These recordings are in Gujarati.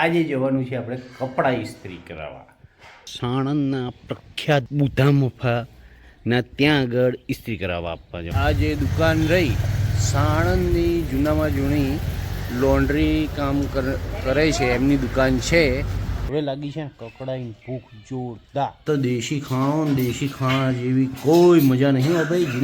આજે જવાનું છે આપણે કપડાં ઇસ્ત્રી કરાવવા સાણંદના પ્રખ્યાત બુધા મફાના ત્યાં આગળ ઇસ્ત્રી કરાવવા આપવા જવાનું. આ જે દુકાન રહી સાણંદની જૂનામાં જૂની લોન્ડ્રી કામ કરે છે એમની દુકાન છે. હવે લાગી છે કકડાની ભૂખ જોરદાર. તો દેશી ખાણા જેવી કોઈ મજા નહીં હો ભાઈ.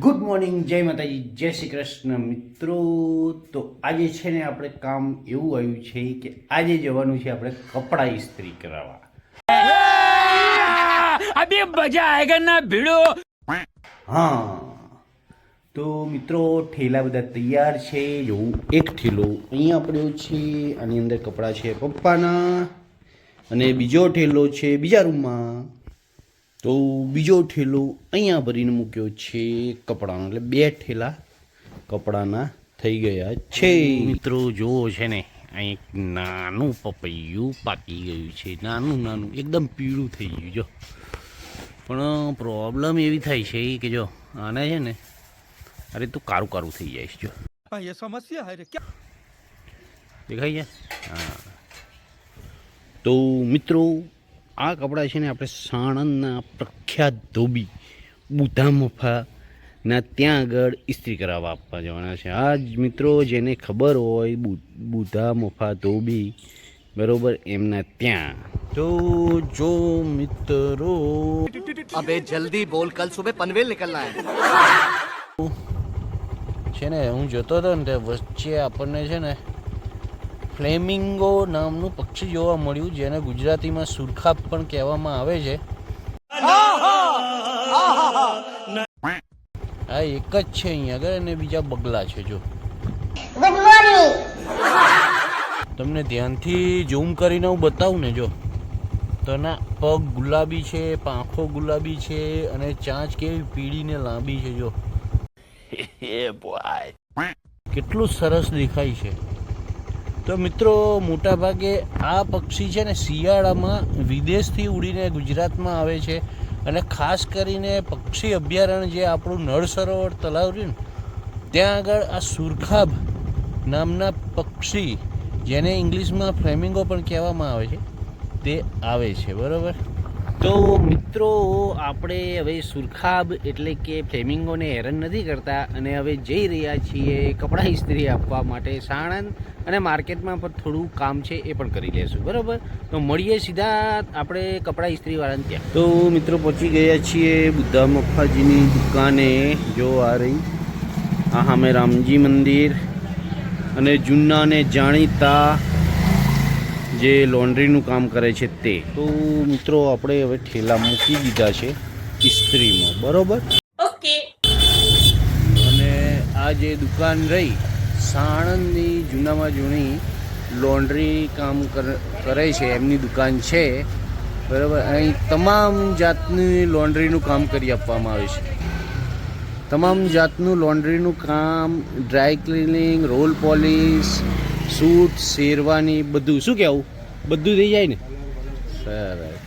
ગુડ મોર્નિંગ, જય માતાજી, જય શ્રી કૃષ્ણ મિત્રો. તો આજે છે ને આપણે કામ એવું આવ્યું છે કે આજે જવાનું છે આપણે કપડાં ઇસ્ત્રી કરાવવા. અભી મજા આયેગા ના ભીડો. હા તો મિત્રો ઠેલા બધા તૈયાર છે. જોવું એક ઠેલો અહીંયા પડ્યો છે, આની અંદર કપડાં છે પપ્પાના, અને બીજો ઠેલો છે બીજા રૂમમાં. તો બીજો ઠેલો અહીંયા ભરીને મૂક્યો છે કપડાનો, એટલે બે ઠેલા કપડાના થઈ ગયા છે. મિત્રો જુઓ છે ને અહીં એક નાનું પપૈયું પાકી ગયું છે, નાનું એકદમ પીળું થઈ ગયું. જો પણ પ્રોબ્લેમ એવી થાય છે કે જો આને છે ને અરે તું કારું થઈ જાય છે. જો ये समस्या है रे क्या? દેખાય છે? હા તો મિત્રો આ કપડાં છે ને આપણે સાણંદના પ્રખ્યાત ધોબી બુધા મફાના ત્યાં આગળ ઇસ્ત્રી કરાવવા આપવા જવાના છે. આ જ મિત્રો જેને ખબર હોય બુધા મફા ધોબી બરોબર એમના ત્યાં. તો જો મિત્રો अबे जल्दी बोल, कल सुबह पनवेल निकलना है. છે ને હું જતો હતો ને તે વચ્ચે આપણને છે ને ફ્લેમિંગો નામનું પક્ષી જોવા મળ્યું, જેને ગુજરાતીમાં સુરખાબ પણ કહેવામાં આવે છે. આ એક જ છે અહીંયા આગળ, અને બીજા બગલા છે. જો તમને ધ્યાનથી ઝૂમ કરીને હું બતાવું ને, જો તો ના પગ ગુલાબી છે, પાંખો ગુલાબી છે, અને ચાંચ કેવી પીળી ને લાંબી છે. જો કેટલું સરસ દેખાય છે. તો મિત્રો મોટા ભાગે આ પક્ષી છે ને શિયાળામાં વિદેશથી ઉડીને ગુજરાતમાં આવે છે, અને ખાસ કરીને પક્ષી અભયારણ્ય જે આપણું નળ સરોવર તળાવ રહ્યું ને ત્યાં આગળ આ સુરખાબ નામના પક્ષી, જેને ઇંગ્લિશમાં ફ્લેમિંગો પણ કહેવામાં આવે છે, તે આવે છે. બરાબર. તો મિત્રો આપણે હવે સુરખાબ એટલે કે ફ્લેમિંગોને હેરાન નથી કરતા, અને હવે જઈ રહ્યા છીએ કપડાં ઇસ્ત્રી આપવા માટે સાણંદ, અને માર્કેટમાં પણ થોડું કામ છે એ પણ કરી લેશું. બરાબર. તો મળીએ સીધા આપણે કપડાં ઇસ્ત્રીવાળાને ત્યાં. તો મિત્રો પહોંચી ગયા છીએ બુધા મફાજીની દુકાને. જો આ રહી આ સામે રામજી મંદિર, અને જૂના ને જાણીતા જે લોન્ડ્રીનું કામ કરે છે તે. તો મિત્રો આપણે હવે ઠેલા મૂકી દીધા છે ઇસ્ત્રીમાં. બરોબર. ઓકે. અને આ જે દુકાન રહી સાણંદની જૂનામાં જૂની લોન્ડ્રી કામ કરે છે એમની દુકાન છે. બરાબર. અહીં તમામ જાતની લોન્ડ્રીનું કામ કરી આપવામાં આવે છે. તમામ જાતનું લોન્ડ્રીનું કામ, dry cleaning, roll polish, suit, sherwani, બધું. શું કહેવું, બધું થઈ જાય ને. સરસ.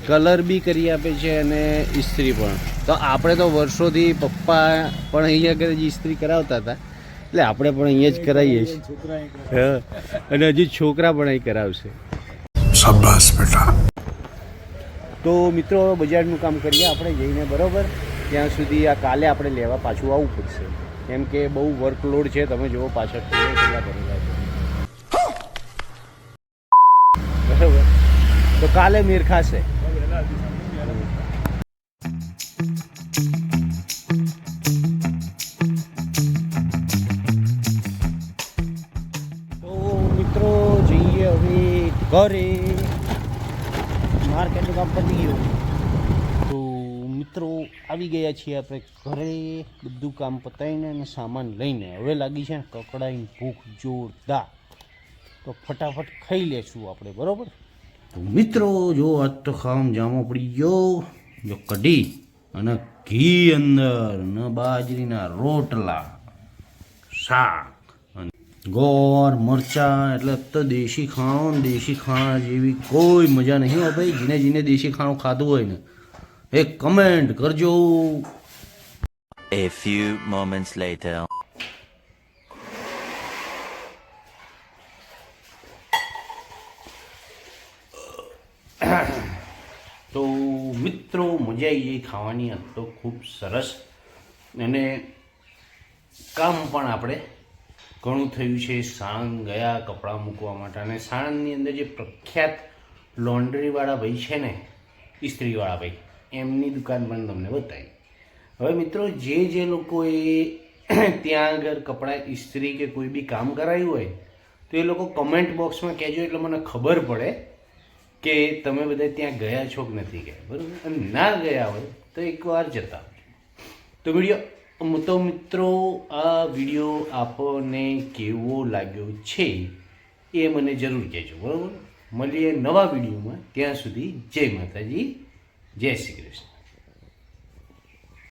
કલર બી કરી આપે છે અને ઇસ્ત્રી પણ. તો આપણે તો વર્ષોથી પપ્પા પણ અહીંયા આગળ જ ઇસ્ત્રી કરાવતા હતા, એટલે આપણે પણ અહીંયા જ કરાવીએ છીએ. હા, અને હજુ છોકરા પણ અહીં કરાવશે. શાબાશ બેટા. તો મિત્રો બજારનું કામ કરીએ આપણે જઈને. બરાબર. ત્યાં સુધી આ કાલે આપણે લેવા પાછું આવવું પડશે, કેમ કે બહુ વર્કલોડ છે. તમે જુઓ પાછળ કેટલા ભરેલા છે. બરાબર. તો કાલે મેર ખાશે. તો મિત્રો જઈએ હવે ઘરે. માર્કેટનું કામ પતી ગયું. તો મિત્રો આવી ગયા છીએ આપણે ઘરે, બધું કામ પતાવીને અને સામાન લઈને. હવે લાગી છે ને કકડાની ભૂખ જોરદાર. તો ફટાફટ ખાઈ લેશું આપણે. બરાબર. તો મિત્રો જો આજ તો ખાવામાં જામો પડી ગયો. જો કઢી અને ઘી અંદર, ને બાજરીના રોટલા, શાક, ગોળ, મરચાં, એટલે તો દેશી ખાણા જેવી કોઈ મજા નહીં હો ભાઈ. જેને દેશી ખાણું ખાધું હોય ને એક કમેન્ટ કરજો. A few moments later. તો મિત્રો મજા આવી ગઈ ખાવાની. આજ તો ખૂબ સરસ, અને કામ પણ આપણે ઘણું થયું છે. સાણંદ ગયા કપડાં મૂકવા માટે, અને સાણંદની અંદર જે પ્રખ્યાત લોન્ડ્રીવાળા ભાઈ છે ને, ઇસ્ત્રીવાળા ભાઈ, એમની દુકાન પણ તમને બતાવી. હવે મિત્રો, જે લોકોએ ત્યાં આગળ કપડાં ઇસ્ત્રી કે કોઈ બી કામ કરાયું હોય તો એ લોકો કમેન્ટ બોક્સમાં કહેજો, એટલે મને ખબર પડે કે તમે બધા ત્યાં ગયા છો કે નથી ગયા, બરાબર. અને ના ગયા હોય તો એકવાર જતા. તો મિત્રો, આ વિડીયો આપણને કેવો લાગ્યો છે એ મને જરૂર કહેજો, બરાબર. મળીએ નવા વિડીયોમાં. ત્યાં સુધી જય માતાજી, જય શ્રી કૃષ્ણ.